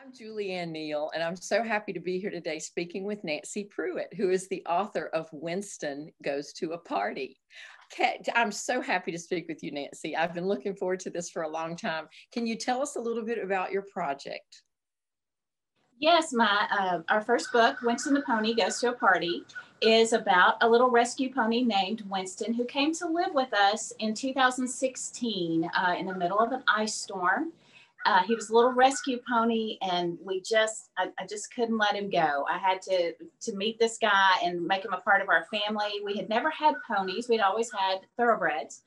I'm Julianne Neal, and I'm so happy to be here today speaking with Nancy Pruitt, who is the author of Winston Goes to a Party. I'm so happy to speak with you, Nancy. I've been looking forward to this for a long time. Can you tell us a little bit about your project? Yes, our first book, Winston the Pony Goes to a Party, is about a little rescue pony named Winston who came to live with us in 2016 in the middle of an ice storm. He was a little rescue pony, and I just couldn't let him go. I had to meet this guy and make him a part of our family. We had never had ponies. We'd always had thoroughbreds.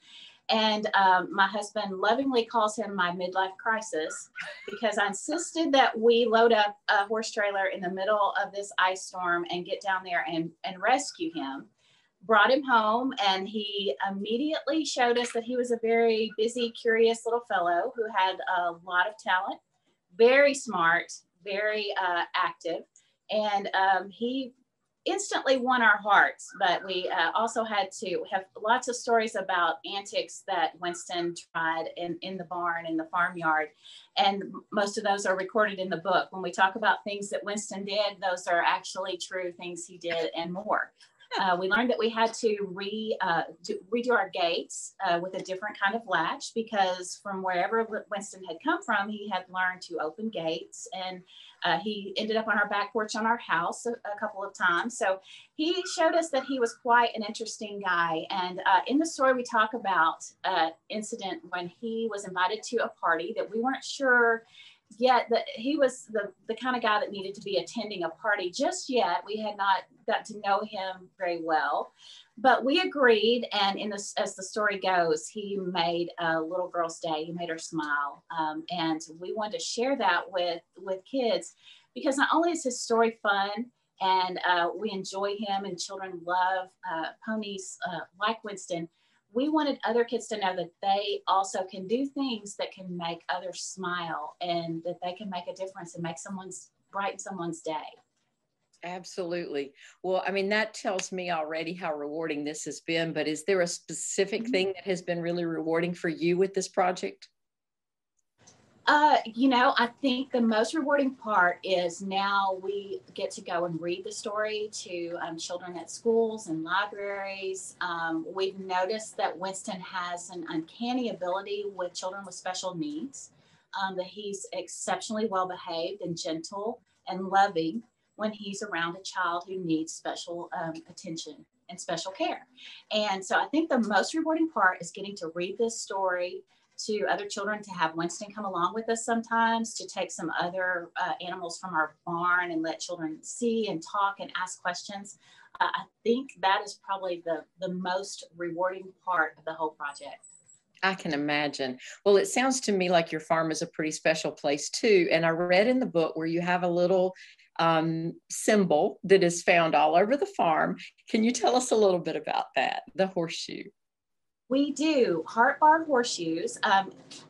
And my husband lovingly calls him my midlife crisis because I insisted that we load up a horse trailer in the middle of this ice storm and get down there and rescue him. Brought him home, and he immediately showed us that he was a very busy, curious little fellow who had a lot of talent, very smart, very active, and he instantly won our hearts. But we also had to have lots of stories about antics that Winston tried in the barn, in the farmyard, and most of those are recorded in the book. When we talk about things that Winston did, those are actually true things he did and more. We learned that we had to redo our gates with a different kind of latch, because from wherever Winston had come from, he had learned to open gates, and he ended up on our back porch on our house a couple of times. So he showed us that he was quite an interesting guy. And in the story, we talk about an incident when he was invited to a party that we weren't sure yet that he was the kind of guy that needed to be attending a party just yet. We had not got to know him very well, but we agreed. And as the story goes, he made a little girl's day. He made her smile. And we wanted to share that with kids, because not only is his story fun, and we enjoy him, and children love ponies like Winston, we wanted other kids to know that they also can do things that can make others smile, and that they can make a difference and brighten someone's day. Absolutely. Well, I mean, that tells me already how rewarding this has been, but is there a specific thing that has been really rewarding for you with this project? I think the most rewarding part is now we get to go and read the story to children at schools and libraries. We've noticed that Winston has an uncanny ability with children with special needs, that he's exceptionally well behaved and gentle and loving when he's around a child who needs special attention and special care. And so I think the most rewarding part is getting to read this story to other children, to have Winston come along with us sometimes, to take some other animals from our barn and let children see and talk and ask questions. I think that is probably the most rewarding part of the whole project. I can imagine. Well, it sounds to me like your farm is a pretty special place too. And I read in the book where you have a little symbol that is found all over the farm. Can you tell us a little bit about that, the horseshoe? We do. Heartbar Horseshoes.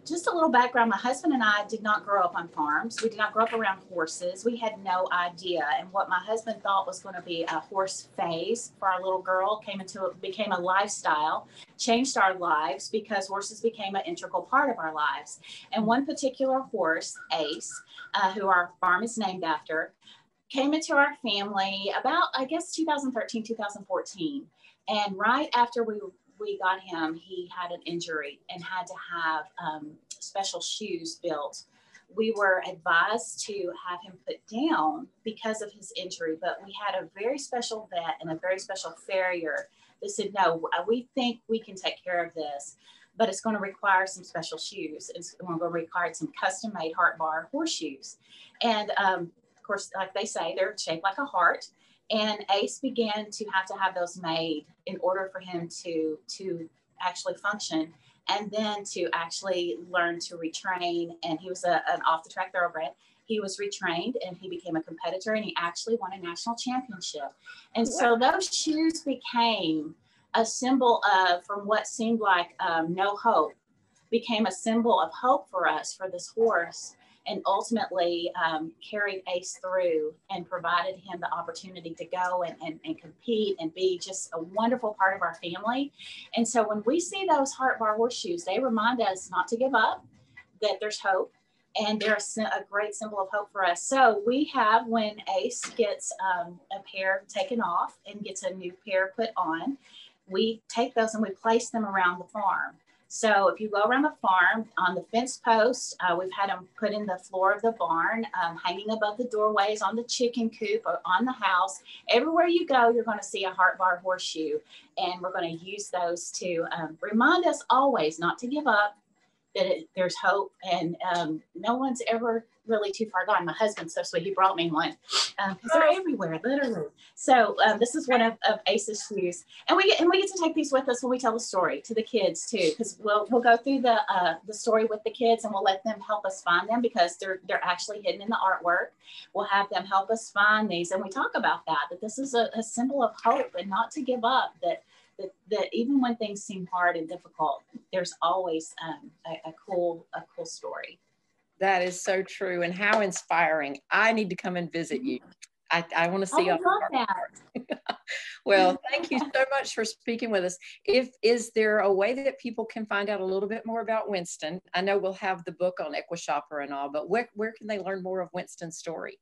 Just a little background. My husband and I did not grow up on farms. We did not grow up around horses. We had no idea. And what my husband thought was going to be a horse phase for our little girl became a lifestyle, changed our lives, because horses became an integral part of our lives. And one particular horse, Ace, who our farm is named after, came into our family about, I guess, 2013, 2014. And right after we got him, he had an injury and had to have special shoes built. We were advised to have him put down because of his injury, but we had a very special vet and a very special farrier that said, no, we think we can take care of this, but it's going to require some special shoes. It's going to require some custom-made Heartbar horseshoes. And of course, like they say, they're shaped like a heart. And Ace began to have those made in order for him to actually function, and then to actually learn to retrain. And he was an off-the-track thoroughbred. He was retrained, and he became a competitor, and he actually won a national championship. And so those shoes became a symbol of, from what seemed like no hope, became a symbol of hope for us, for this horse, and ultimately carried Ace through and provided him the opportunity to go and compete and be just a wonderful part of our family. And so when we see those Heartbar horseshoes, they remind us not to give up, that there's hope, and they're a great symbol of hope for us. So we have, when Ace gets a pair taken off and gets a new pair put on, we take those and we place them around the farm. So if you go around the farm, on the fence posts, we've had them put in the floor of the barn, hanging above the doorways, on the chicken coop, or on the house. Everywhere you go, you're going to see a Heartbar Horseshoe. And we're going to use those to remind us always not to give up, that there's hope, and no one's ever really too far gone. My husband's so sweet, he brought me one, because they're everywhere, literally. So this is one of Ace's shoes, and we get to take these with us when we tell the story to the kids too, because we'll go through the story with the kids, and we'll let them help us find them, because they're actually hidden in the artwork. We'll have them help us find these, and we talk about that this is a symbol of hope, and not to give up, that even when things seem hard and difficult, there's always a cool story. That is so true, and how inspiring. I need to come and visit you. I want to see. I love that. Well, thank you so much for speaking with us. Is there a way that people can find out a little bit more about Winston? I know we'll have the book on EQUUS and all, but where can they learn more of Winston's story?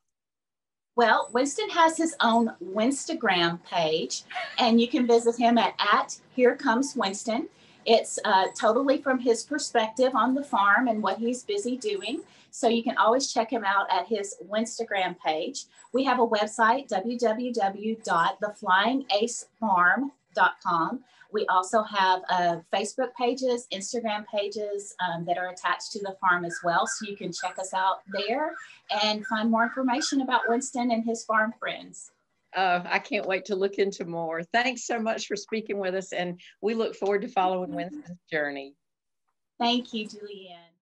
Well, Winston has his own Winstagram page, and you can visit him at Here Comes Winston. It's totally from his perspective on the farm and what he's busy doing. So you can always check him out at his Winstagram page. We have a website, www.theflyingacefarm.com. We also have Facebook pages, Instagram pages that are attached to the farm as well. So you can check us out there and find more information about Winston and his farm friends. I can't wait to look into more. Thanks so much for speaking with us, and we look forward to following Winston's journey. Thank you, Julianne.